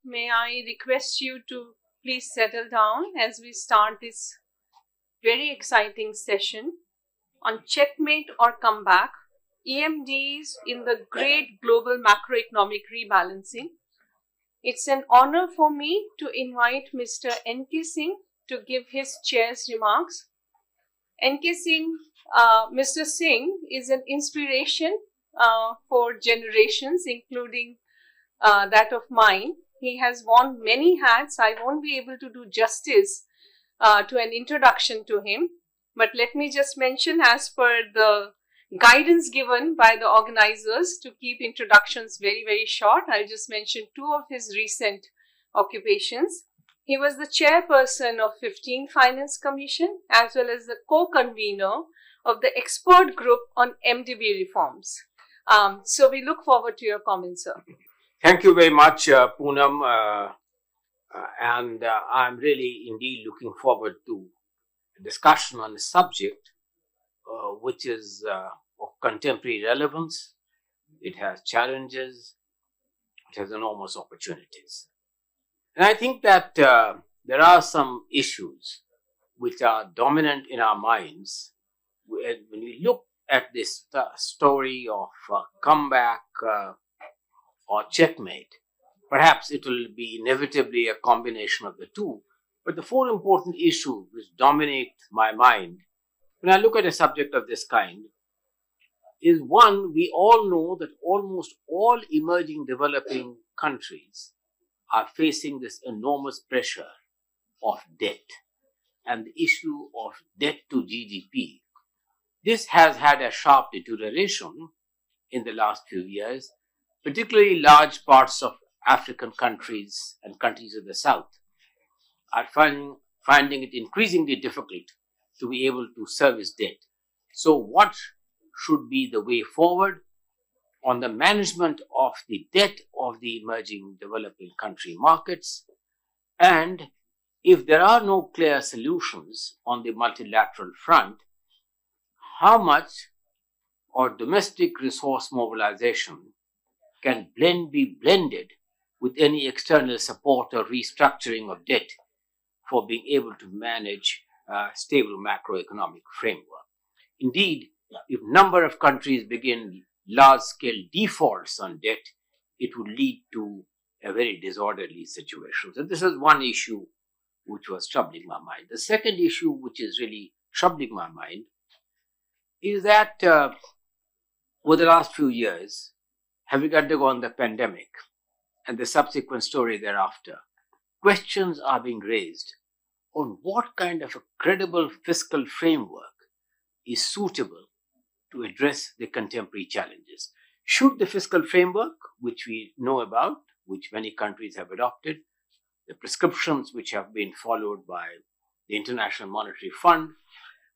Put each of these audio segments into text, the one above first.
may I request you to please settle down as we start this very exciting session on Checkmate or Comeback, EMDEs in the great global macroeconomic rebalancing. It's an honor for me to invite Mr. N.K. Singh to give his chair's remarks. N.K. Singh, Mr. Singh is an inspiration for generations, including that of mine. He has worn many hats. I won't be able to do justice to an introduction to him. But let me just mention, as per the guidance given by the organizers to keep introductions very, very short, I'll just mention two of his recent occupations. He was the chairperson of 15th Finance Commission as well as the co-convener of the expert group on MDB reforms. So we look forward to your comments, sir. Thank you very much, Poonam, and I'm really indeed looking forward to a discussion on a subject which is of contemporary relevance. It has challenges, it has enormous opportunities. And I think that there are some issues which are dominant in our minds. When we look at this story of comeback or checkmate, perhaps it will be inevitably a combination of the two. But the four important issues which dominate my mind when I look at a subject of this kind is one, we all know that almost all emerging developing countries are facing this enormous pressure of debt and the issue of debt to GDP. This has had a sharp deterioration in the last few years. Particularly large parts of African countries and countries of the South are finding it increasingly difficult to be able to service debt. So what should be the way forward on the management of the debt of the emerging developing country markets? And if there are no clear solutions on the multilateral front, how much or domestic resource mobilization can be blended with any external support or restructuring of debt for being able to manage a stable macroeconomic framework. Indeed, if a number of countries begin large-scale defaults on debt, it would lead to a very disorderly situation. So this is one issue which was troubling my mind. The second issue which is really troubling my mind is that over the last few years, having undergone the pandemic and the subsequent story thereafter, questions are being raised on what kind of a credible fiscal framework is suitable to address the contemporary challenges. Should the fiscal framework, which we know about, which many countries have adopted, the prescriptions which have been followed by the International Monetary Fund,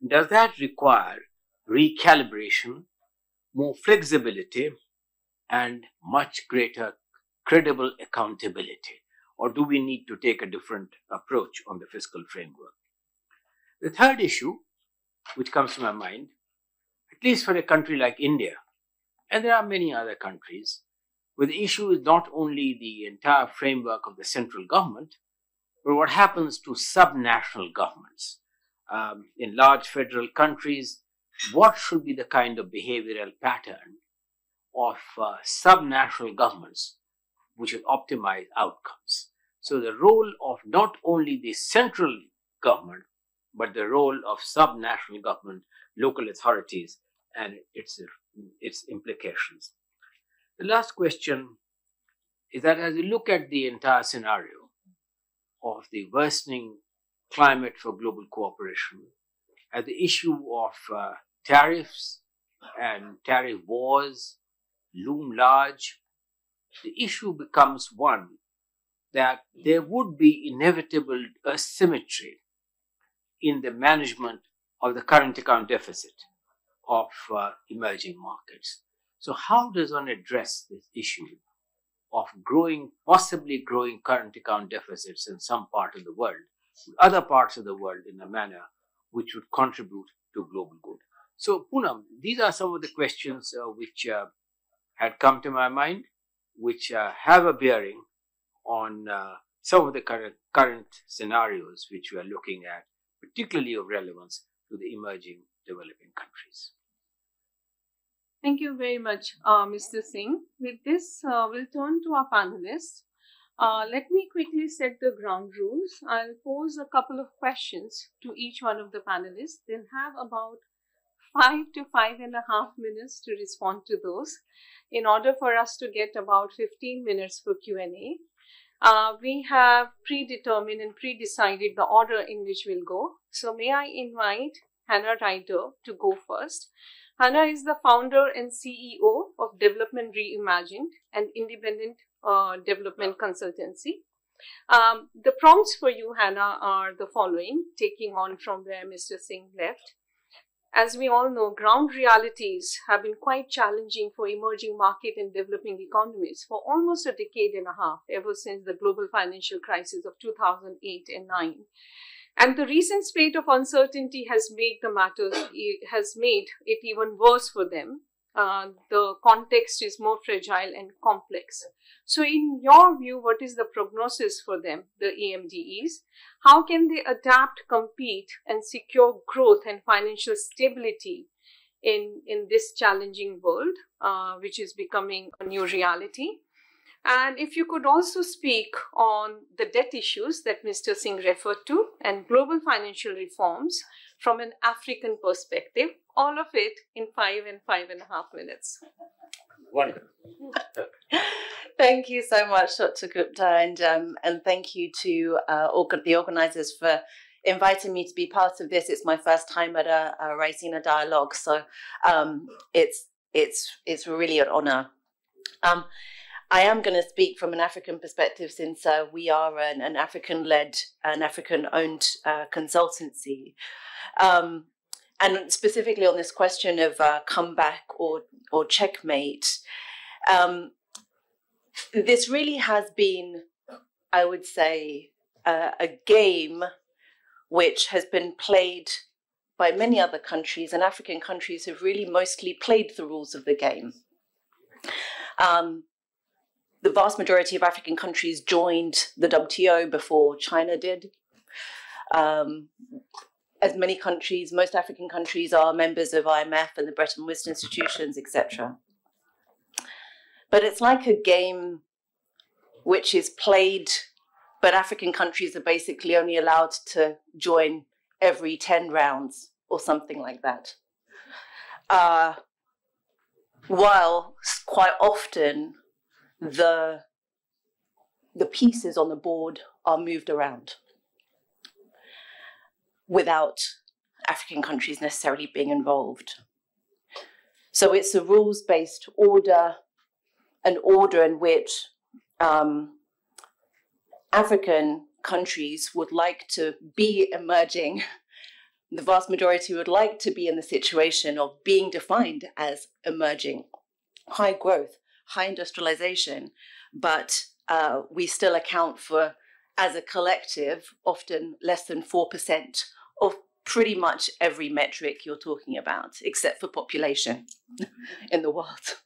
does that require recalibration, more flexibility, and much greater credible accountability? Or do we need to take a different approach on the fiscal framework? The third issue, which comes to my mind, at least for a country like India, and there are many other countries, where the issue is not only the entire framework of the central government, but what happens to subnational governments. In large federal countries, what should be the kind of behavioral pattern of subnational governments which will optimize outcomes? So the role of not only the central government, but the role of subnational government, local authorities, and its implications. The last question is that as you look at the entire scenario of the worsening climate for global cooperation, as the issue of tariffs and tariff wars loom large, the issue becomes one that there would be inevitable asymmetry in the management of the current account deficit of emerging markets. So how does one address this issue of possibly growing current account deficits in some part of the world, other parts of the world in a manner which would contribute to global good? So Poonam, these are some of the questions which had come to my mind, which have a bearing on some of the current scenarios which we are looking at, particularly of relevance to the emerging developing countries. Thank you very much, Mr. Singh. With this, we'll turn to our panelists. Let me quickly set the ground rules. I'll pose a couple of questions to each one of the panelists. They'll have about 5 to 5.5 minutes to respond to those in order for us to get about 15 minutes for Q&A. We have predetermined and pre-decided the order in which we'll go. So may I invite Hannah Ryder to go first. Hannah is the founder and CEO of Development Reimagined, an independent development consultancy. The prompts for you, Hannah, are the following, taking on from where Mr. Singh left. As we all know, ground realities have been quite challenging for emerging market and developing economies for almost a decade and a half, ever since the global financial crisis of 2008 and 9. And the recent spate of uncertainty has made it even worse for them. The context is more fragile and complex. So in your view, what is the prognosis for them, the EMDEs? How can they adapt, compete, and secure growth and financial stability in this challenging world, which is becoming a new reality? And if you could also speak on the debt issues that Mr. Singh referred to and global financial reforms from an African perspective, all of it in 5 and 5.5 minutes. Wonderful. Thank you so much, Dr. Gupta, and thank you to the organisers for inviting me to be part of this. It's my first time at a Raisina dialogue, so it's really an honour. I am going to speak from an African perspective, since we are an African-led and African-owned consultancy. And specifically on this question of comeback or checkmate, this really has been, I would say, a game which has been played by many other countries, and African countries have really mostly played the rules of the game. The vast majority of African countries joined the WTO before China did. As many countries, most African countries are members of IMF and the Bretton Woods institutions, etc. But it's like a game which is played, but African countries are basically only allowed to join every 10 rounds or something like that. While quite often the pieces on the board are moved around without African countries necessarily being involved. So it's a rules-based order, an order in which African countries would like to be emerging. The vast majority would like to be in the situation of being defined as emerging, high growth, high industrialization, but we still account for, as a collective, often less than 4% of pretty much every metric you're talking about, except for population in the world.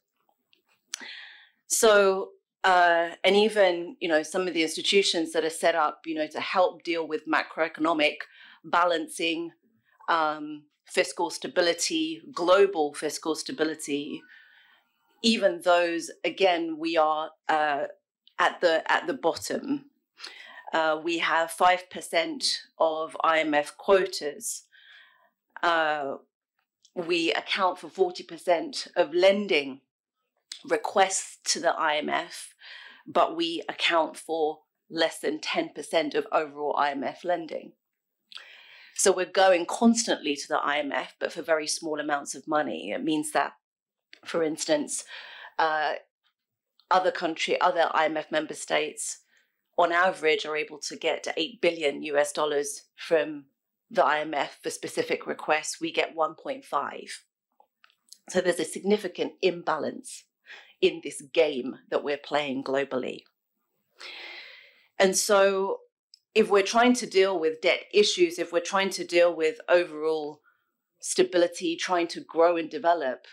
So, and even, some of the institutions that are set up, to help deal with macroeconomic balancing, fiscal stability, global fiscal stability, even those, again, we are at the bottom. We have 5% of IMF quotas. We account for 40% of lending requests to the IMF, but we account for less than 10% of overall IMF lending. So we're going constantly to the IMF, but for very small amounts of money. It means that, for instance, other IMF member states, on average, are able to get to $8 billion from the IMF for specific requests. We get 1.5. So there's a significant imbalance in this game that we're playing globally. And so if we're trying to deal with debt issues, if we're trying to deal with overall stability, trying to grow and develop,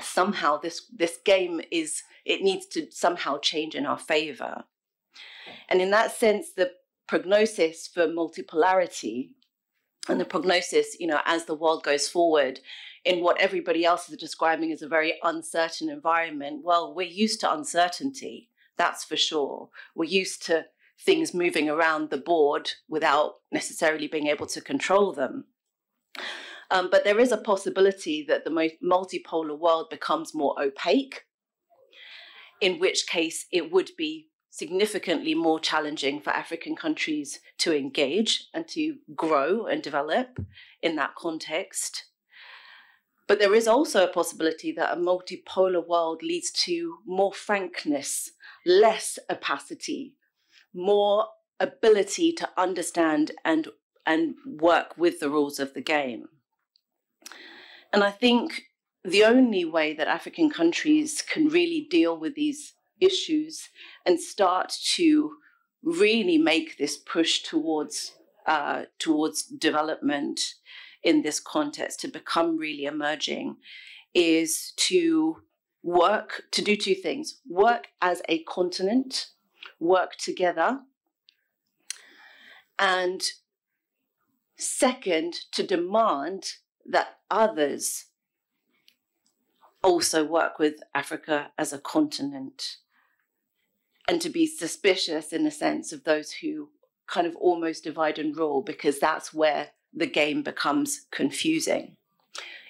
somehow this game needs to somehow change in our favor. And in that sense, the prognosis for multipolarity and the prognosis, as the world goes forward in what everybody else is describing as a very uncertain environment, well, we're used to uncertainty, that's for sure. We're used to things moving around the board without necessarily being able to control them. But there is a possibility that the multipolar world becomes more opaque, in which case it would be significantly more challenging for African countries to engage and to grow and develop in that context. But there is also a possibility that a multipolar world leads to more frankness, less opacity, more ability to understand and work with the rules of the game. And I think the only way that African countries can really deal with these issues and start to really make this push towards development in this context, to become really emerging, is to do two things: work as a continent, work together, and second, to demand that others also work with Africa as a continent, and to be suspicious in the sense of those who kind of almost divide and rule, because that's where the game becomes confusing.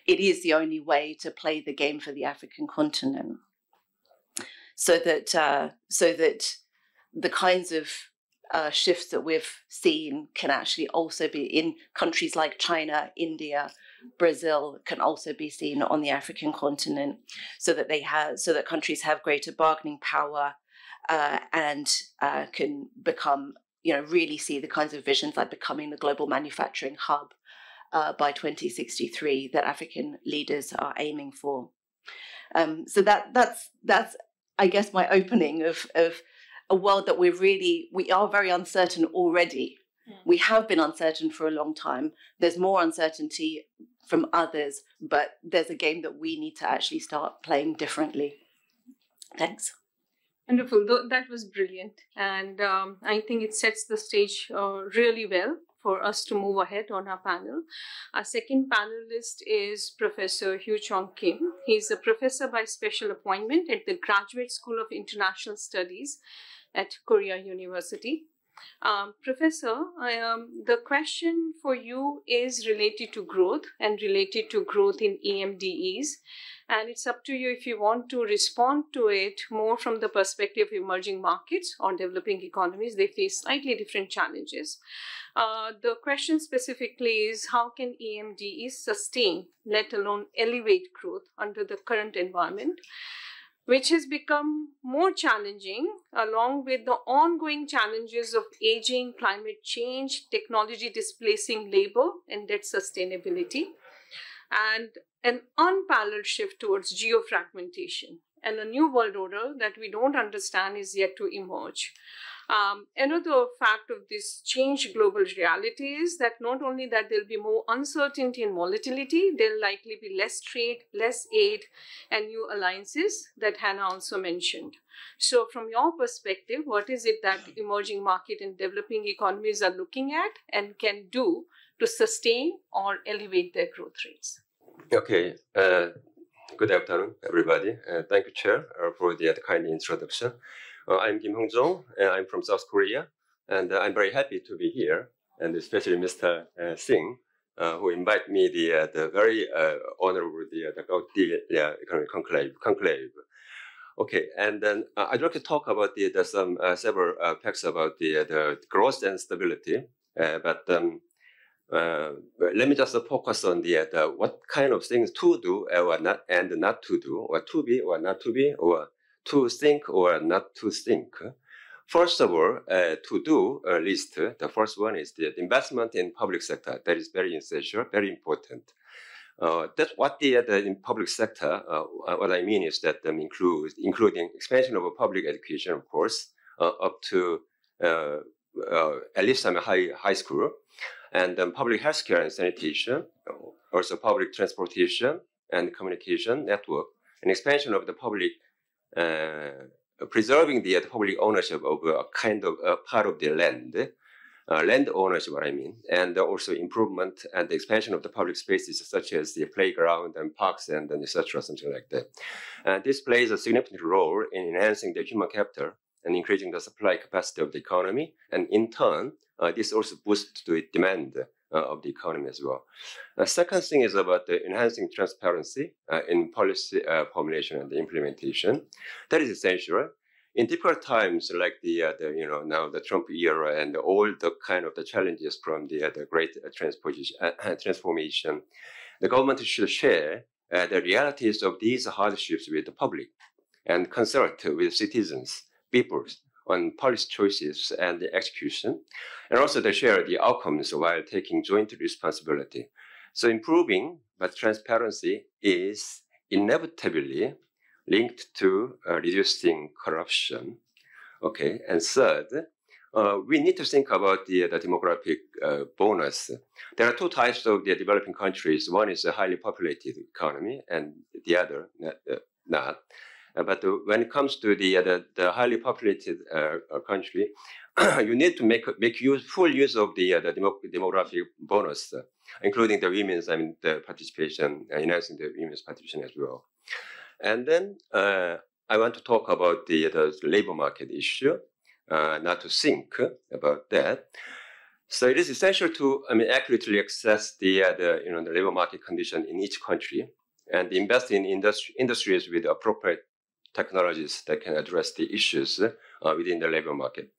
It is the only way to play the game for the African continent, so that the kinds of shifts that we've seen can actually also be in countries like China, India, Brazil, can also be seen on the African continent, so that countries have greater bargaining power and can become, really see the kinds of visions like becoming the global manufacturing hub by 2063 that African leaders are aiming for. So that's I guess my opening of a world that we are very uncertain already. We have been uncertain for a long time. There's more uncertainty from others, but there's a game that we need to actually start playing differently. Thanks. Wonderful. That was brilliant. And I think it sets the stage really well for us to move ahead on our panel. Our second panelist is Professor Hugh Chong Kim. He's a professor by special appointment at the Graduate School of International Studies at Korea University. Professor, the question for you is related to growth and related to growth in EMDEs. And it's up to you if you want to respond to it more from the perspective of emerging markets or developing economies. They face slightly different challenges. The question specifically is, how can EMDEs sustain, let alone elevate growth under the current environment, which has become more challenging along with the ongoing challenges of aging, climate change, technology displacing labor, and debt sustainability, and an unparalleled shift towards geofragmentation, and a new world order that we don't understand is yet to emerge. Another fact of this changed global reality is that not only that there'll be more uncertainty and volatility, there'll likely be less trade, less aid, and new alliances that Hannah also mentioned. So from your perspective, what is it that emerging market and developing economies are looking at and can do to sustain or elevate their growth rates? Okay. Good afternoon, everybody. Thank you, Chair, for the kind introduction. I'm Kim Hong-jong, and I'm from South Korea, and I'm very happy to be here, and especially Mr. Singh, who invited me the very honorable the economic conclave. Okay, and then I'd like to talk about some several facts about the growth and stability, but let me just focus on what kind of things to do or not, and not to do, or to be or not to be, or to think or not to think. First of all, to do list, the first one is the investment in public sector. That is very essential, very important. That's what in public sector, what I mean is that including expansion of public education, of course, up to at least high school, and public healthcare and sanitation, also public transportation and communication network, and expansion of the public preserving the public ownership of a kind of part of the land. Land ownership, what I mean, and also improvement and the expansion of the public spaces such as the playground and parks and etc., something like that. This plays a significant role in enhancing the human capital and increasing the supply capacity of the economy, and in turn, this also boosts the demand of the economy as well. The second thing is about the enhancing transparency in policy formulation and the implementation. That is essential. In difficult times like now the Trump era and all the kind of the challenges from the great transformation, the government should share the realities of these hardships with the public and consult with citizens, people on policy choices and the execution, and also to share the outcomes while taking joint responsibility. So improving, but transparency is inevitably linked to reducing corruption. Okay, and third, we need to think about the demographic bonus. There are two types of the developing countries. One is a highly populated economy, and the other not. But when it comes to the highly populated country, you need to make full use of the demographic bonus, including the women's, the participation, enhancing the women's participation as well. And then I want to talk about the labor market issue, not to think about that. So it is essential to accurately assess the labor market condition in each country and invest in industries with appropriate technologies that can address the issues within the labor market.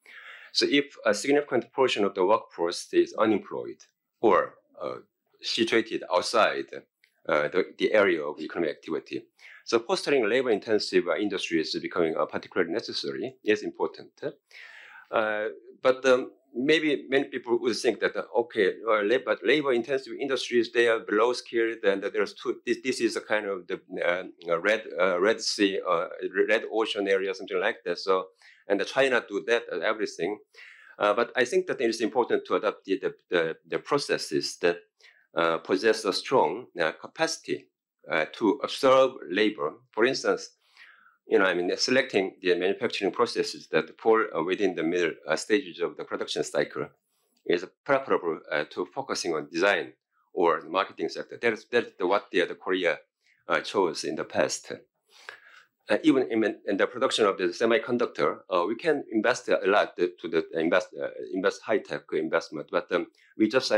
So if a significant portion of the workforce is unemployed or situated outside the area of economic activity, so fostering labor-intensive industries is becoming particularly necessary, is important. But maybe many people would think that, but labor-intensive industries, they are below skilled, and there's this is a kind of the Red Sea, Red Ocean area, something like that. So, and China do that everything. But I think that it is important to adapt the processes that possess a strong capacity to observe labor. For instance, selecting the manufacturing processes that fall within the middle stages of the production cycle is preferable to focusing on design or marketing sector. That's what the Korea chose in the past. Even in the production of the semiconductor, we can invest a lot to invest high tech investment, but we just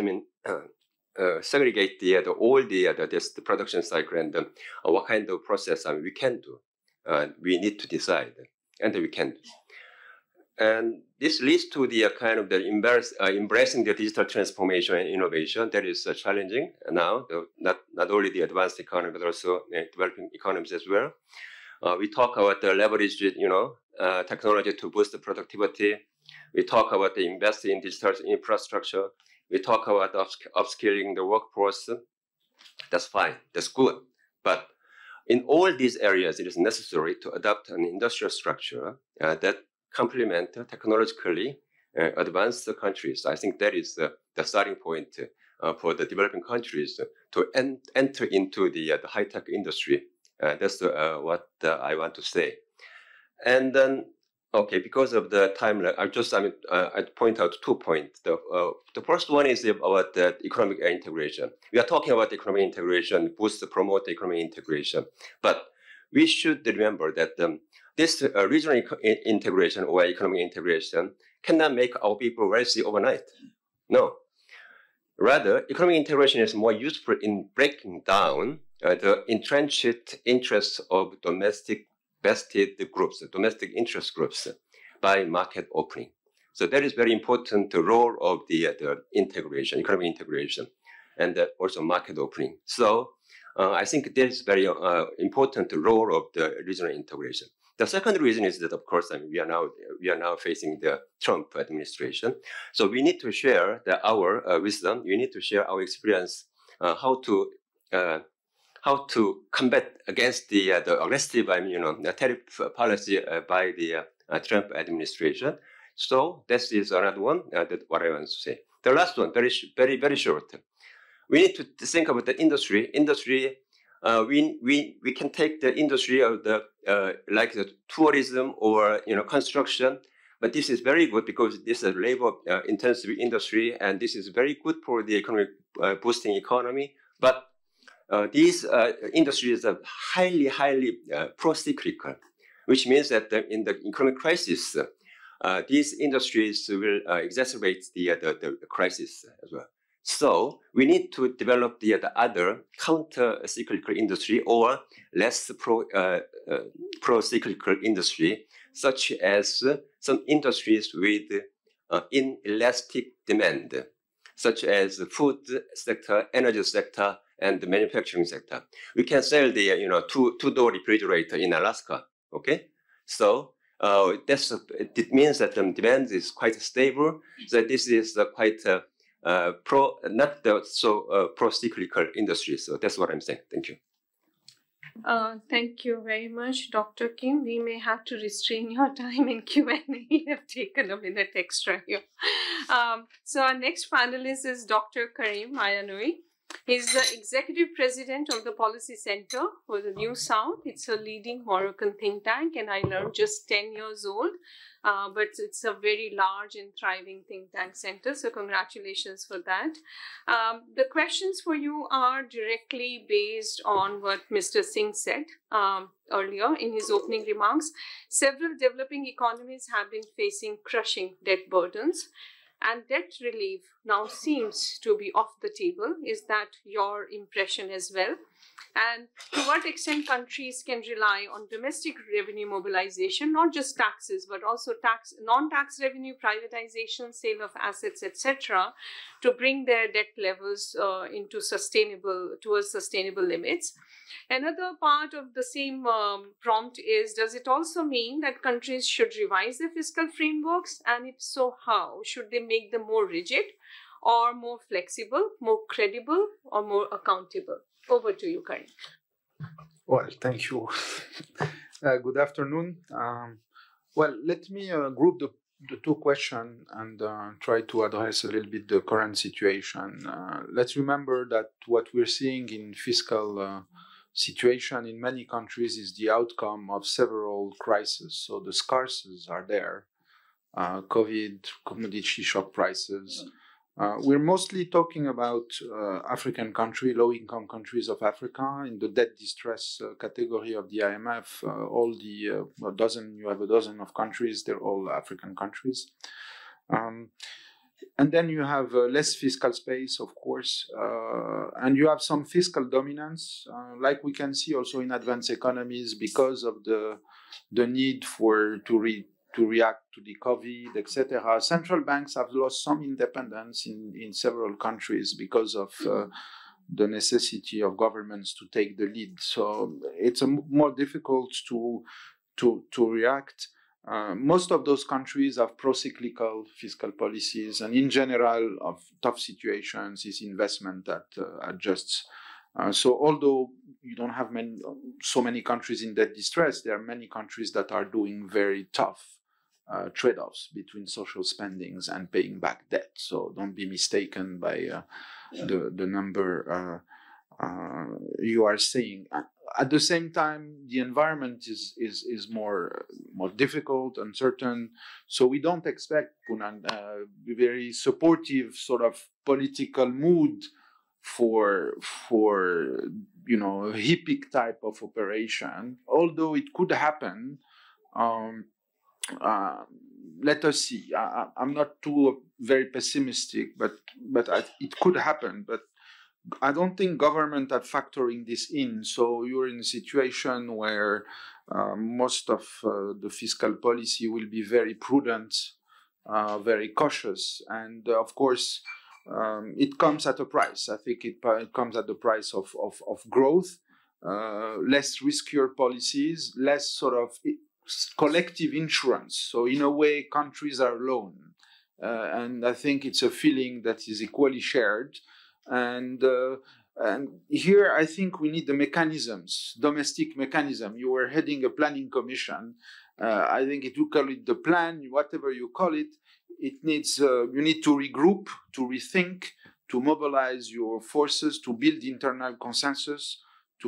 segregate the production cycle and what kind of process we can do. We need to decide, and we can do. And this leads to the kind of the embracing the digital transformation and innovation that is challenging now. Not only the advanced economy, but also developing economies as well. We talk about the leverage, technology to boost the productivity. We talk about the investing in digital infrastructure. We talk about upskilling the workforce. That's fine. That's good. But in all these areas, it is necessary to adopt an industrial structure that complement technologically advanced countries. I think that is the starting point for the developing countries to enter into the high-tech industry. That's what I want to say. And then, because of the time, I'd point out 2 points. The first one is about the economic integration. We are talking about economic integration, promote economic integration. But we should remember that this regional integration or economic integration cannot make our people wealthy overnight. No. Rather, economic integration is more useful in breaking down the entrenched interests of domestic vested groups, domestic interest groups, by market opening. So that is very important role of the integration, economic integration, and also market opening. So I think that is very important role of the regional integration. The second reason is that, of course, we are now facing the Trump administration. So we need to share our wisdom. We need to share our experience how to combat against the aggressive, tariff policy by the Trump administration. So this is another one. That's what I want to say. The last one, very, very short. We need to think about the industry. Industry we can take the industry of the like the tourism or construction, but this is very good because this is a labor intensive industry, and this is very good for the economic boosting economy. But these industries are highly pro-cyclical, which means that in the economic crisis, these industries will exacerbate the crisis as well. So we need to develop the other counter-cyclical industry or less pro-cyclical industry, such as some industries with inelastic demand, such as the food sector, energy sector, and the manufacturing sector. We can sell the two-door refrigerator in Alaska. Okay, so it means that the demand is quite stable. So this is quite not so pro-cyclical industry. So that's what I'm saying. Thank you. Thank you very much, Dr. Kim. We may have to restrain your time in Q&A. You have taken a minute extra here. So our next panelist is Dr. Karim Ayanui. He's the executive president of the Policy Center for the New South. It's a leading Moroccan think tank, and I learned just 10 years old. But it's a very large and thriving think tank center, so congratulations for that. The questions for you are directly based on what Mr. Singh said earlier in his opening remarks. Several developing economies have been facing crushing debt burdens, and debt relief now seems to be off the table. Is that your impression as well? And to what extent countries can rely on domestic revenue mobilization, not just taxes, but also non-tax revenue, privatization, sale of assets, etc., to bring their debt levels towards sustainable limits? Another part of the same prompt is, does it also mean that countries should revise their fiscal frameworks? And if so, how? Should they make them more rigid or more flexible, more credible, or more accountable? Over to you, Karim. Well, thank you. Good afternoon. Well, let me group the two questions and try to address a little bit the current situation. Let's remember that what we're seeing in fiscal situation in many countries is the outcome of several crises. So the scarces are there. COVID, commodity shock prices. We're mostly talking about African countries, low-income countries of Africa in the debt distress category of the IMF. You have a dozen of countries, they're all African countries. And then you have less fiscal space, of course, and you have some fiscal dominance, like we can see also in advanced economies because of the need to react to the COVID, etc. Central banks have lost some independence in several countries because of the necessity of governments to take the lead. So it's more difficult to react. Most of those countries have pro-cyclical fiscal policies, and in general, of tough situations, is investment that adjusts. So although you don't have so many countries in debt distress, there are many countries that are doing very tough trade-offs between social spendings and paying back debt. So don't be mistaken by the number you are saying. At the same time, the environment is more difficult, uncertain. So we don't expect very supportive sort of political mood for a HIPIC type of operation. Although it could happen. Let us see. I'm not too very pessimistic, but it could happen. But I don't think government are factoring this in. So you're in a situation where most of the fiscal policy will be very prudent, very cautious, and of course it comes at a price. I think it comes at the price of growth, less riskier policies, less sort of collective insurance. So in a way, countries are alone, and I think it's a feeling that is equally shared. And here, I think we need the mechanisms, domestic mechanism. You were heading a planning commission. I think you call it the plan, whatever you call it. It needs you need to regroup, to rethink, to mobilize your forces, to build internal consensus,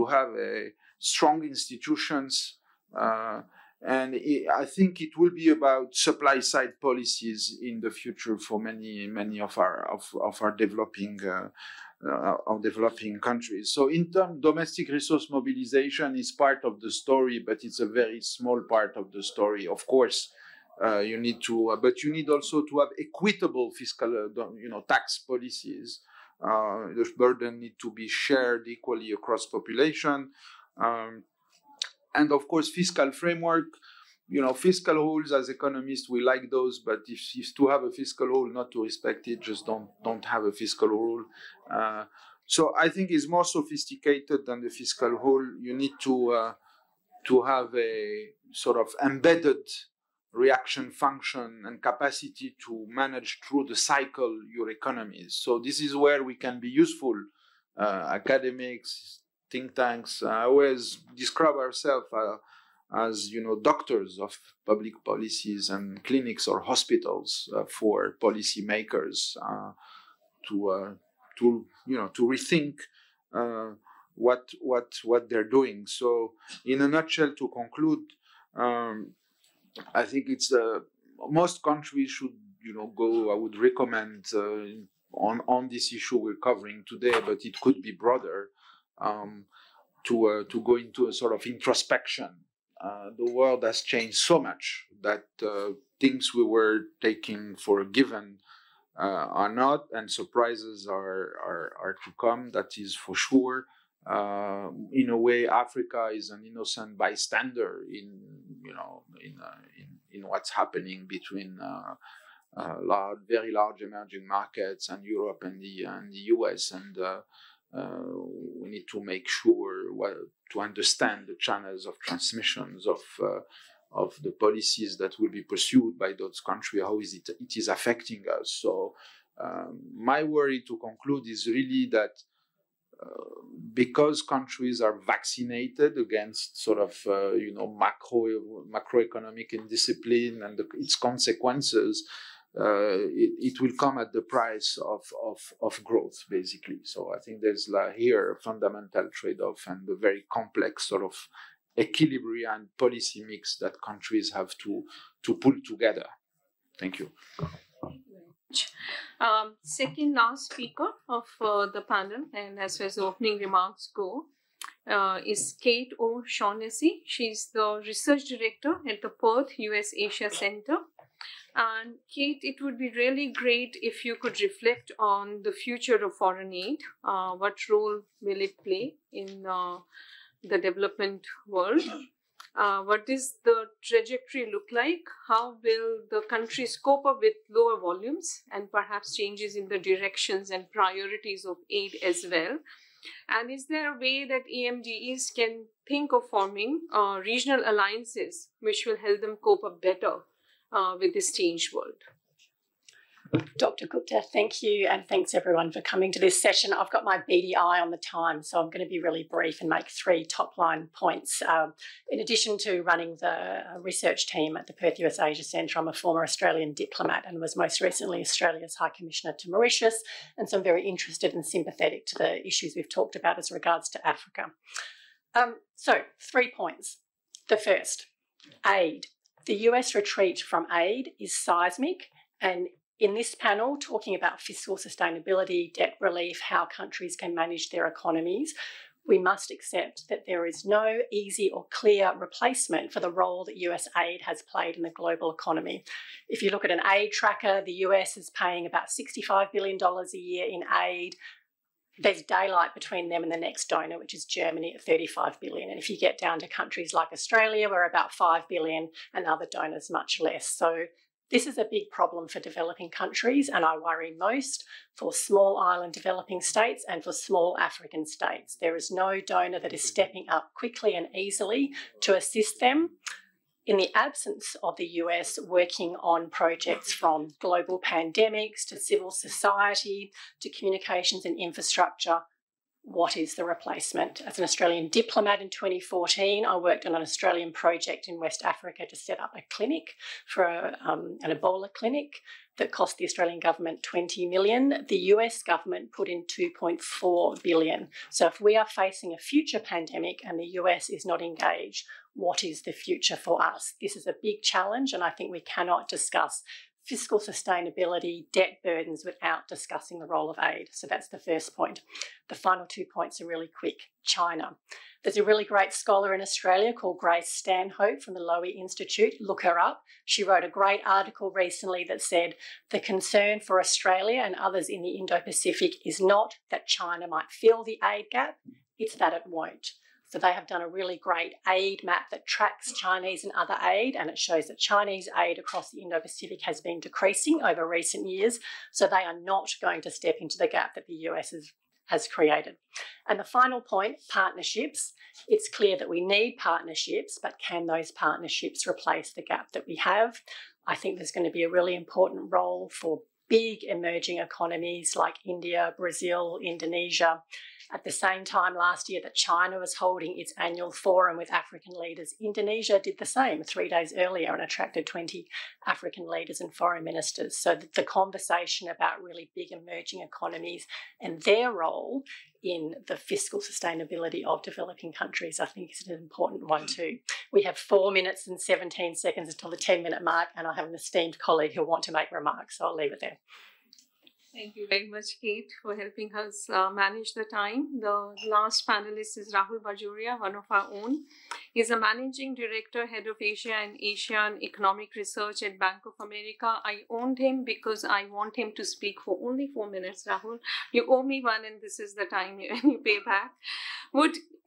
have a strong institutions. And I think it will be about supply side policies in the future for many of our developing countries. So in terms, domestic resource mobilization is part of the story, but it's a very small part of the story. Of course, you need to, but you need also to have equitable fiscal, tax policies. The burden need to be shared equally across population. And of course, fiscal framework, fiscal rules, as economists, we like those, but if to have a fiscal rule, not to respect it, just don't have a fiscal rule. So I think it's more sophisticated than the fiscal rule. You need to have a sort of embedded reaction function and capacity to manage through the cycle your economies. So this is where we can be useful, academics, think tanks. I always describe ourselves as doctors of public policies and clinics or hospitals for policymakers to rethink what they're doing. So, in a nutshell, to conclude, I think it's most countries should go. I would recommend on this issue we're covering today, but it could be broader. To go into a sort of introspection. The world has changed so much that things we were taking for given are not, and surprises are to come. That is for sure. In a way, Africa is an innocent bystander in what's happening between very large emerging markets and Europe and the US and. We need to make sure to understand the channels of transmissions of the policies that will be pursued by those countries. How is it is affecting us? So my worry, to conclude, is really that because countries are vaccinated against sort of macroeconomic indiscipline and its consequences. It will come at the price of growth, basically. So I think there's here a fundamental trade-off and a very complex sort of equilibrium and policy mix that countries have to pull together. Thank you. Second last speaker of the panel, and as far as opening remarks go, is Kate O'Shaughnessy. She's the research director at the Perth US Asia Center. And Kate, it would be really great if you could reflect on the future of foreign aid. What role will it play in the development world? What does the trajectory look like? How will the countries cope up with lower volumes and perhaps changes in the directions and priorities of aid as well? And is there a way that EMDEs can think of forming regional alliances which will help them cope up better with this changed world? Dr. Gupta, thank you, and thanks everyone for coming to this session. I've got my beady eye on the time, so I'm going to be really brief and make 3 top-line points. In addition to running the research team at the Perth US Asia Centre, I'm a former Australian diplomat and was most recently Australia's High Commissioner to Mauritius, and so I'm very interested and sympathetic to the issues we've talked about as regards to Africa. So 3 points. The first, aid. The US retreat from aid is seismic, and in this panel, talking about fiscal sustainability, debt relief, how countries can manage their economies, we must accept that there is no easy or clear replacement for the role that US aid has played in the global economy. If you look at an aid tracker, the US is paying about $65 billion a year in aid. There's daylight between them and the next donor, which is Germany at $35 billion. And if you get down to countries like Australia, we're about $5 billion, and other donors much less. So this is a big problem for developing countries, and I worry most for small island developing states and for small African states. There is no donor that is stepping up quickly and easily to assist them. In the absence of the US working on projects from global pandemics to civil society to communications and infrastructure, what is the replacement? As an Australian diplomat in 2014, I worked on an Australian project in West Africa to set up a clinic for an Ebola clinic that cost the Australian government $20 million. The US government put in $2.4 billion. So if we are facing a future pandemic and the US is not engaged, what is the future for us? This is a big challenge, and I think we cannot discuss fiscal sustainability, debt burdens without discussing the role of aid. So that's the first point. The final 2 points are really quick. China. There's a really great scholar in Australia called Grace Stanhope from the Lowy Institute. Look her up. She wrote a great article recently that said the concern for Australia and others in the Indo-Pacific is not that China might fill the aid gap, it's that it won't. So they have done a really great aid map that tracks Chinese and other aid, and it shows that Chinese aid across the Indo-Pacific has been decreasing over recent years. So they are not going to step into the gap that the US has created. And the final point, partnerships. It's clear that we need partnerships, but can those partnerships replace the gap that we have? I think there's going to be a really important role for big emerging economies like India, Brazil, Indonesia. At the same time last year that China was holding its annual forum with African leaders, Indonesia did the same 3 days earlier and attracted 20 African leaders and foreign ministers. So the conversation about really big emerging economies and their role in the fiscal sustainability of developing countries, I think, is an important one too. We have 4 minutes and 17 seconds until the 10-minute mark, and I have an esteemed colleague who'll want to make remarks, so I'll leave it there. Thank you very much, Kate, for helping us manage the time. The last panelist is Rahul Bajoria, one of our own. He's a managing director, head of Asia and Asian economic research at Bank of America. I owned him because I want him to speak for only 4 minutes, Rahul. You owe me one, and this is the time you pay back.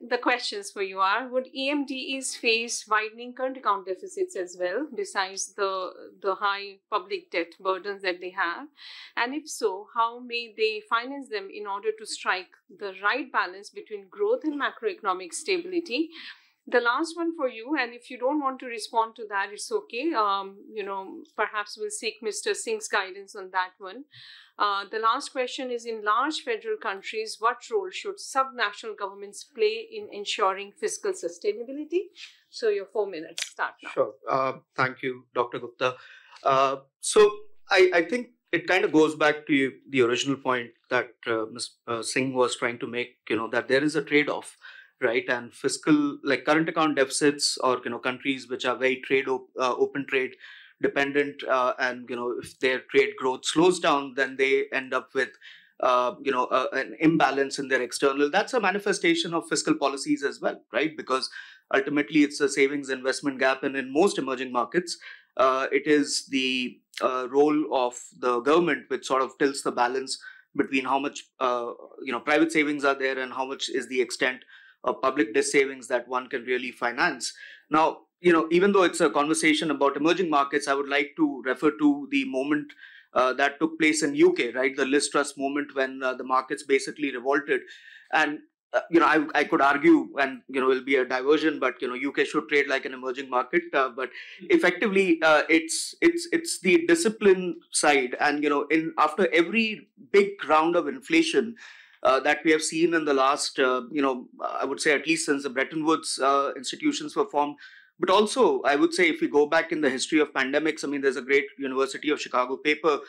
The questions for you are, would EMDEs face widening current account deficits as well, besides the high public debt burdens that they have? And if so, how may they finance them in order to strike the right balance between growth and macroeconomic stability? The last one for you, and if you don't want to respond to that, it's okay. Perhaps we'll seek Mr. Singh's guidance on that one. The last question is, in large federal countries, what role should subnational governments play in ensuring fiscal sustainability? So your 4 minutes start now. Sure. Thank you, Dr. Gupta. So I think it kind of goes back to the original point that Ms. Singh was trying to make, that there is a trade-off, right? And fiscal, like current account deficits, or, countries which are very open trade dependent, and, if their trade growth slows down, then they end up with, an imbalance in their external. That's a manifestation of fiscal policies as well, right? Because ultimately it's a savings investment gap. And in most emerging markets, it is the role of the government which sort of tilts the balance between how much, private savings are there and how much is the extent of public debt savings that one can really finance. Now, even though it's a conversation about emerging markets, I would like to refer to the moment that took place in UK, right? The Liz Truss moment, when the markets basically revolted. And, I could argue, and, it'll be a diversion, but, UK should trade like an emerging market. But effectively, it's the discipline side. And, after every big round of inflation that we have seen in the last, I would say at least since the Bretton Woods institutions were formed. But also, I would say if we go back in the history of pandemics, there's a great University of Chicago paper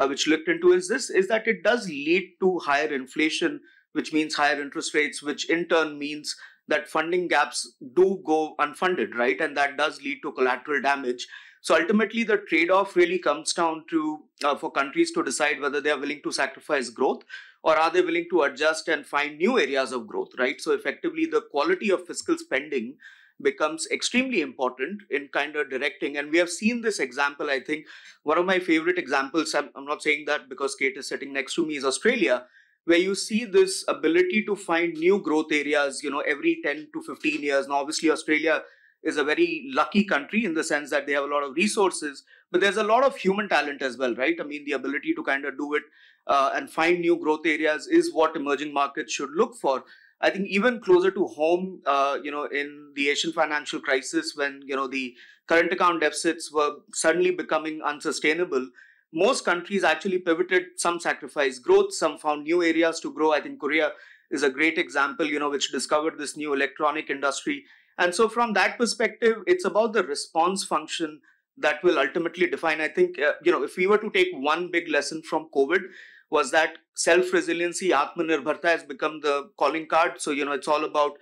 which looked into is that it does lead to higher inflation, which means higher interest rates, which in turn means that funding gaps do go unfunded, right? And that does lead to collateral damage. So ultimately, the trade-off really comes down to for countries to decide whether they are willing to sacrifice growth, or are they willing to adjust and find new areas of growth, right? So effectively, the quality of fiscal spending becomes extremely important in kind of directing. And we have seen this example. I think one of my favorite examples, I'm not saying that because Kate is sitting next to me, is Australia, where you see this ability to find new growth areas, every 10 to 15 years. Now, obviously, Australia is a very lucky country in the sense that they have a lot of resources, but there's a lot of human talent as well, right? The ability to kind of do it and find new growth areas is what emerging markets should look for. I think even closer to home, in the Asian financial crisis, when, the current account deficits were suddenly becoming unsustainable, most countries actually pivoted. Some sacrificed growth, some found new areas to grow. I think Korea is a great example, which discovered this new electronic industry. And so from that perspective, it's about the response function that will ultimately define. I think, if we were to take one big lesson from COVID, was that self-resiliency, Atmanirbharta, has become the calling card. So, it's all about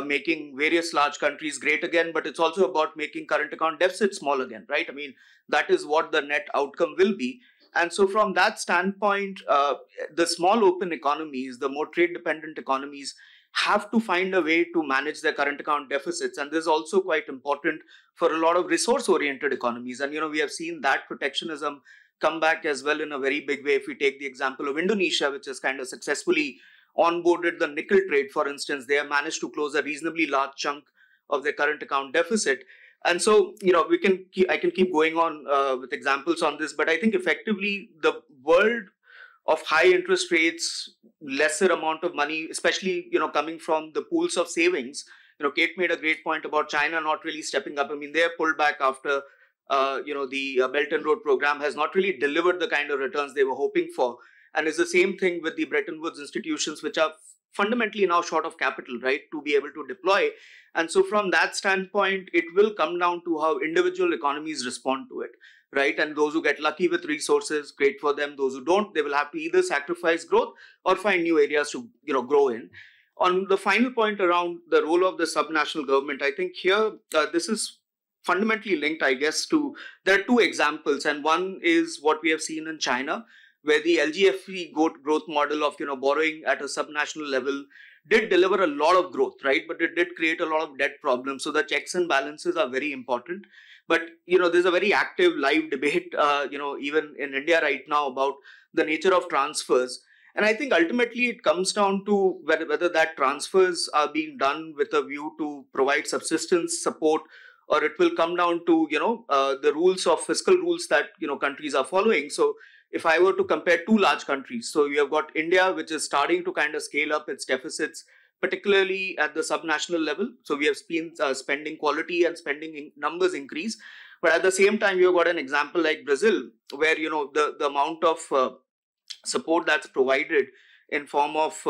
making various large countries great again, but it's also about making current account deficits small again, right? I mean, that is what the net outcome will be. And so from that standpoint, the small open economies, the more trade-dependent economies, have to find a way to manage their current account deficits. And this is also quite important for a lot of resource-oriented economies. And, we have seen that protectionism come back as well in a very big way. If we take the example of Indonesia, which has kind of successfully onboarded the nickel trade, for instance, they have managed to close a reasonably large chunk of their current account deficit. And so, I can keep going on with examples on this, but I think effectively the world of high interest rates, lesser amount of money, especially, coming from the pools of savings. Kate made a great point about China not really stepping up. I mean, their pullback after, the Belt and Road program has not really delivered the kind of returns they were hoping for. And it's the same thing with the Bretton Woods institutions, which are fundamentally now short of capital, right, to be able to deploy. And so from that standpoint, it will come down to how individual economies respond to it, right? And those who get lucky with resources, great for them. Those who don't, they will have to either sacrifice growth or find new areas to, grow in. On the final point around the role of the subnational government, I think here, this is fundamentally linked, I guess, to, there are two examples. And one is what we have seen in China, where the LGFE growth model of, borrowing at a subnational level did deliver a lot of growth, right? But it did create a lot of debt problems. So the checks and balances are very important. But, there's a very active live debate, even in India right now about the nature of transfers. And I think ultimately it comes down to whether that transfers are being done with a view to provide subsistence support, or it will come down to, the rules of fiscal rules that, countries are following. So if I were to compare two large countries, so you have got India, which is starting to kind of scale up its deficits, particularly at the subnational level. So we have seen spending quality and spending numbers increase. But at the same time, you've got an example like Brazil, where, the amount of support that's provided in form of,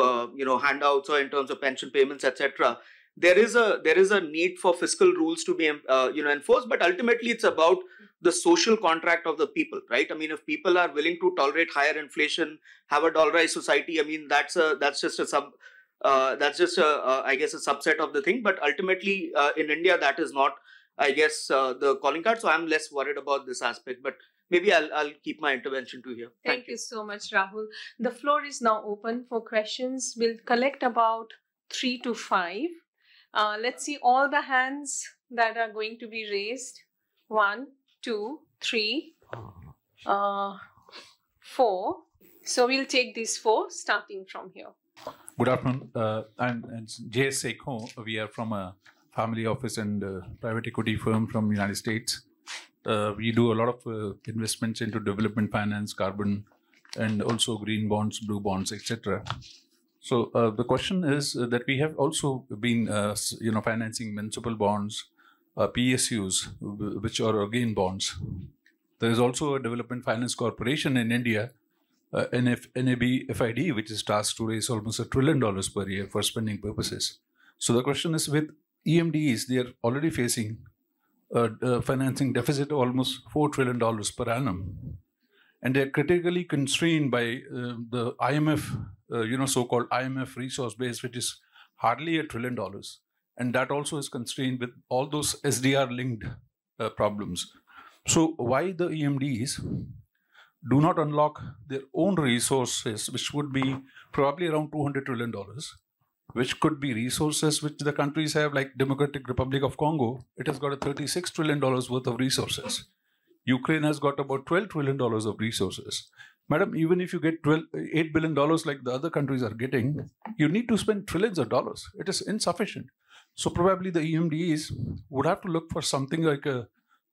handouts or in terms of pension payments, etc. There is a need for fiscal rules to be, enforced. But ultimately, it's about the social contract of the people, right? I mean, if people are willing to tolerate higher inflation, have a dollarized society, I mean, that's just a subset of the thing. But ultimately, in India, that is not, I guess, the calling card. So I'm less worried about this aspect. But maybe I'll keep my intervention to here. Thank you so much, Rahul. The floor is now open for questions. We'll collect about 3 to 5. Let's see all the hands that are going to be raised. 1, 2, 3, 4. So we'll take these 4 starting from here. Good afternoon. I'm J.S. Sekho. We are from a family office and private equity firm from the United States. We do a lot of investments into development finance, carbon, and also green bonds, blue bonds, etc. So the question is that we have also been, financing municipal bonds, PSUs, which are again bonds. There is also a development finance corporation in India, NABFID, which is tasked to raise almost $1 trillion per year for spending purposes. So the question is, with EMDEs, they are already facing a financing deficit of almost $4 trillion per annum. And they're critically constrained by the IMF, so-called IMF resource base, which is hardly $1 trillion. And that also is constrained with all those SDR-linked problems. So why the EMDs do not unlock their own resources, which would be probably around $200 trillion, which could be resources which the countries have, like Democratic Republic of Congo. It has got a $36 trillion worth of resources. Ukraine has got about $12 trillion of resources. Madam, even if you get $8 billion like the other countries are getting, you need to spend trillions of dollars. It is insufficient. So probably the EMDEs would have to look for something like a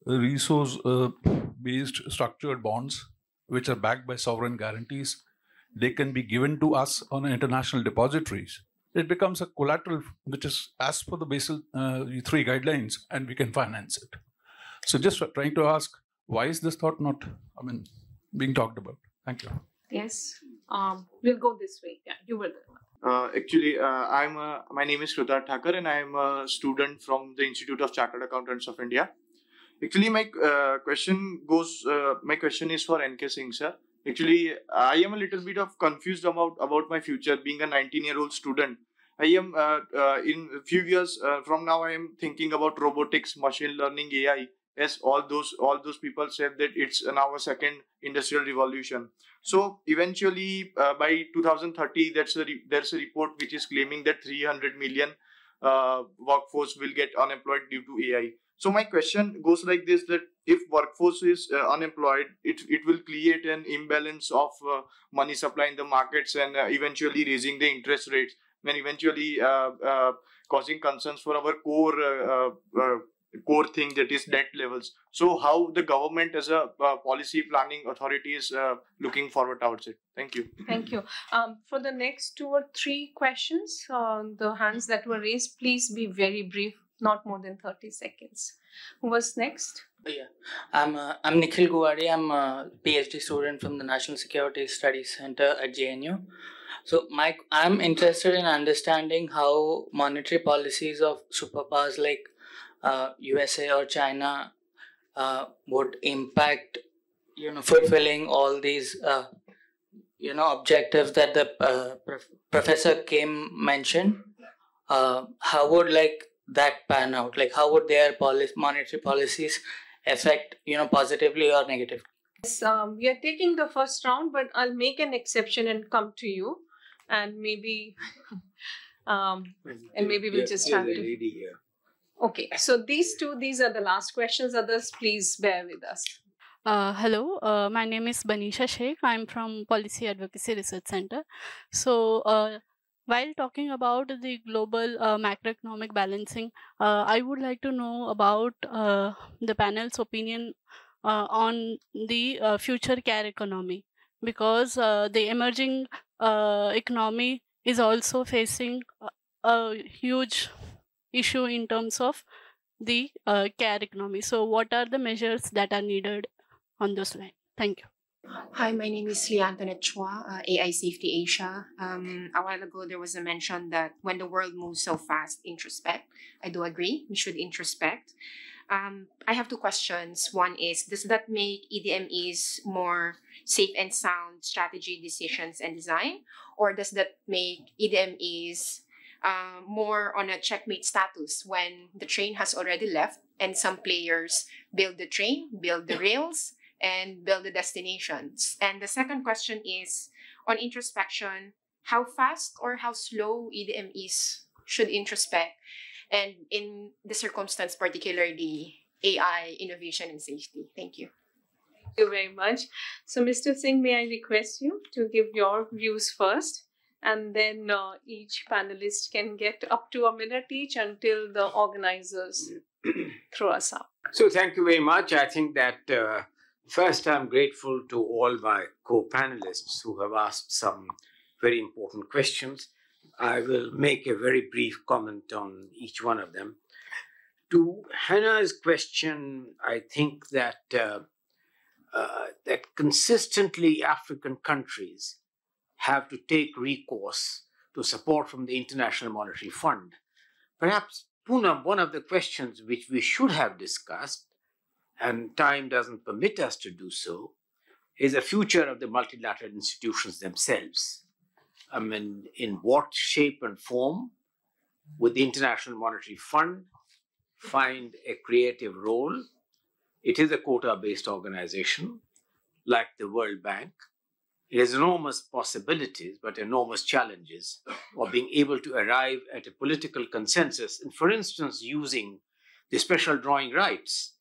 resource-based structured bonds, which are backed by sovereign guarantees. They can be given to us on international depositories. It becomes a collateral which is as per the Basel III guidelines, and we can finance it. So just trying to ask, why is this thought not, being talked about? Thank you. Yes. We'll go this way. Yeah, you were there. My name is Krutar Thakur, and I am a student from the Institute of Chartered Accountants of India. Actually, my question is for NK Singh, sir. Actually, I am a little bit of confused about my future. Being a 19-year-old student, I am in a few years from now, I am thinking about robotics, machine learning, AI. As all those people said that it's now a second industrial revolution. So eventually, by 2030, there's a report which is claiming that 300 million workforce will get unemployed due to AI. So my question goes like this: that if workforce is unemployed, it will create an imbalance of money supply in the markets, and eventually raising the interest rates, and eventually causing concerns for our core thing, that is debt levels. So how the government as a policy planning authority is looking forward towards it? Thank you. Thank you. For the next 2 or 3 questions, the hands that were raised, please be very brief, not more than 30 seconds. Who was next? Yeah, I'm Nikhil Guwadi. I'm a PhD student from the National Security Studies Center at JNU. So I'm interested in understanding how monetary policies of superpowers like USA or China would impact, fulfilling all these, objectives that the Professor Kim mentioned. How would that pan out? How would their monetary policies affect, positively or negatively? Yes, we are taking the first round, but I'll make an exception and come to you, and maybe, we'll just have to. Okay, so these are the last questions. Others, please bear with us. Hello, my name is Banisha Sheikh. I'm from Policy Advocacy Research Center. So, while talking about the global macroeconomic balancing, I would like to know about the panel's opinion on the future care economy, because the emerging economy is also facing a huge issue in terms of the care economy. So what are the measures that are needed on those lines? Thank you. Hi, my name is Lee Antoinette Chua, AI Safety Asia. A while ago, there was a mention that when the world moves so fast, introspect. I do agree, we should introspect. I have 2 questions. One is, does that make EDMEs more safe and sound strategy, decisions, and design? Or does that make EDMEs more on a checkmate status when the train has already left and some players build the train, build the rails, and build the destinations? And the second question is on introspection: how fast or how slow EDMEs should introspect, and in the circumstance, particularly AI, innovation, and safety? Thank you. Thank you very much. So, Mr. Singh, may I request you to give your views first, and then each panelist can get up to a minute each until the organizers throw us out. So thank you very much. I think that first I'm grateful to all my co-panelists who have asked some very important questions. I will make a very brief comment on each one of them. To Hannah's question, I think that that consistently African countries have to take recourse to support from the International Monetary Fund. Perhaps, Poonam, one of the questions which we should have discussed, and time doesn't permit us to do so, is the future of the multilateral institutions themselves. I mean, in what shape and form would the International Monetary Fund find a creative role? It is a quota-based organization, like the World Bank. It has enormous possibilities, but enormous challenges of being able to arrive at a political consensus, and for instance, using the special drawing rights,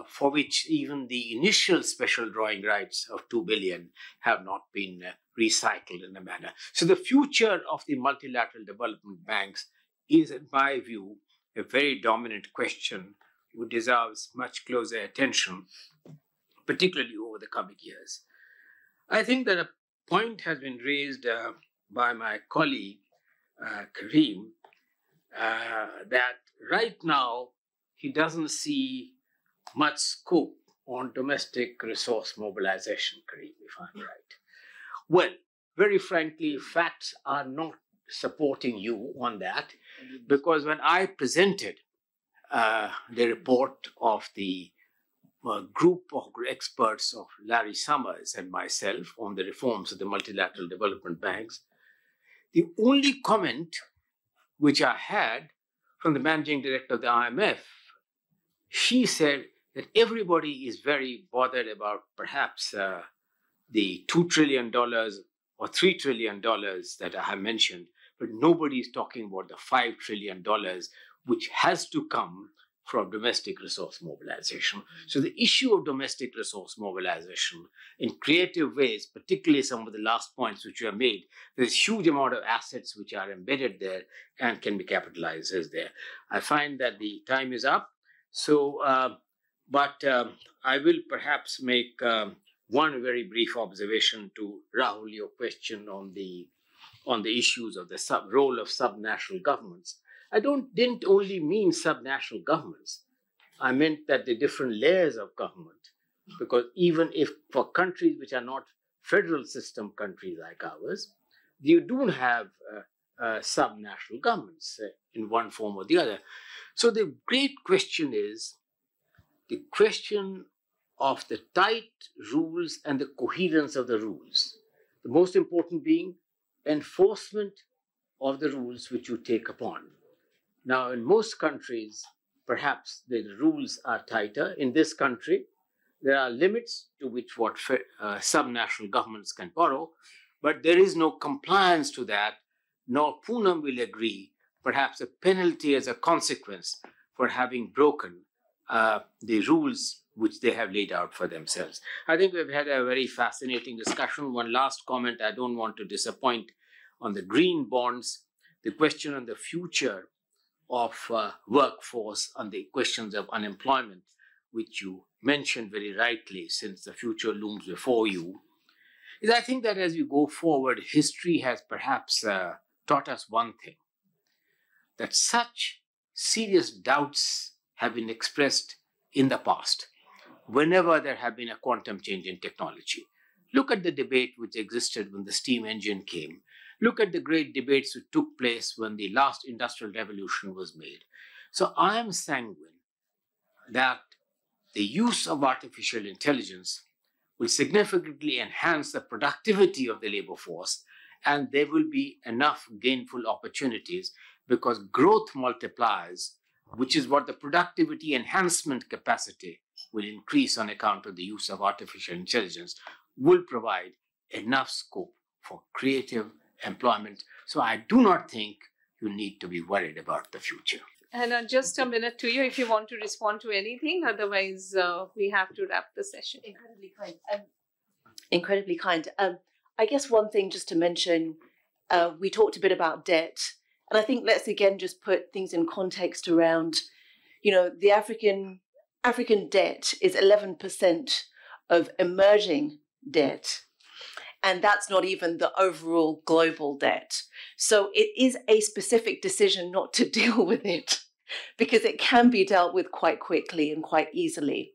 for which even the initial special drawing rights of 2 billion have not been recycled in a manner. So the future of the multilateral development banks is, in my view, a very dominant question which deserves much closer attention, particularly over the coming years. I think that a point has been raised by my colleague, Karim, that right now he doesn't see much scope on domestic resource mobilization, Karim, if I'm right. Well, very frankly, facts are not supporting you on that, because when I presented the report of the group of experts of Larry Summers and myself on the reforms of the multilateral development banks, the only comment which I had from the managing director of the IMF, she said that everybody is very bothered about perhaps the $2 trillion or $3 trillion that I have mentioned, but nobody is talking about the $5 trillion which has to come from domestic resource mobilization. So the issue of domestic resource mobilization in creative ways, particularly some of the last points which you have made, there's a huge amount of assets which are embedded there and can be capitalized as there. I find that the time is up. So, I will perhaps make one very brief observation to Rahul, your question on the issues of the role of subnational governments. I didn't only mean subnational governments. I meant that the different layers of government, because even if for countries which are not federal system countries like ours, you do have subnational governments in one form or the other. So the great question is the question of the tight rules and the coherence of the rules. The most important being enforcement of the rules which you take upon. Now, in most countries, perhaps the rules are tighter. In this country, there are limits to which what subnational governments can borrow, but there is no compliance to that, nor Poonam will agree, perhaps a penalty as a consequence for having broken the rules which they have laid out for themselves. I think we've had a very fascinating discussion. One last comment, I don't want to disappoint on the green bonds, the question on the future of workforce, on the questions of unemployment, which you mentioned very rightly, since the future looms before you, is I think that as we go forward, history has perhaps taught us one thing, that such serious doubts have been expressed in the past, whenever there have been a quantum change in technology. Look at the debate which existed when the steam engine came. Look at the great debates which took place when the last industrial revolution was made. So I am sanguine that the use of artificial intelligence will significantly enhance the productivity of the labor force, and there will be enough gainful opportunities because growth multipliers, which is what the productivity enhancement capacity will increase on account of the use of artificial intelligence, will provide enough scope for creative employment. So I do not think you need to be worried about the future. And just a minute to you if you want to respond to anything. Otherwise, we have to wrap the session. Incredibly kind. Incredibly kind. I guess one thing just to mention, we talked a bit about debt. And I think let's again just put things in context around, the African debt is 11% of emerging debt. And that's not even the overall global debt. So it is a specific decision not to deal with it because it can be dealt with quite quickly and quite easily.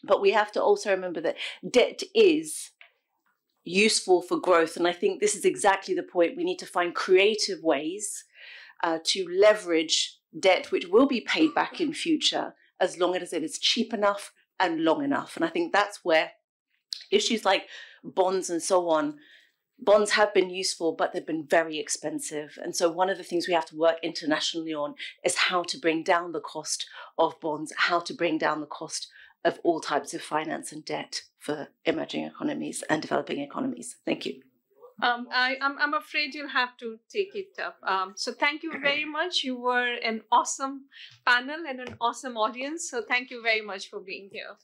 But we have to also remember that debt is useful for growth. And I think this is exactly the point. We need to find creative ways to leverage debt, which will be paid back in future, as long as it is cheap enough and long enough. And I think that's where issues like bonds and so on, bonds have been useful, but they've been very expensive. And so one of the things we have to work internationally on is how to bring down the cost of bonds, how to bring down the cost of all types of finance and debt for emerging economies and developing economies. Thank you. I'm afraid you'll have to take it up. So thank you very much. You were an awesome panel and an awesome audience. So thank you very much for being here.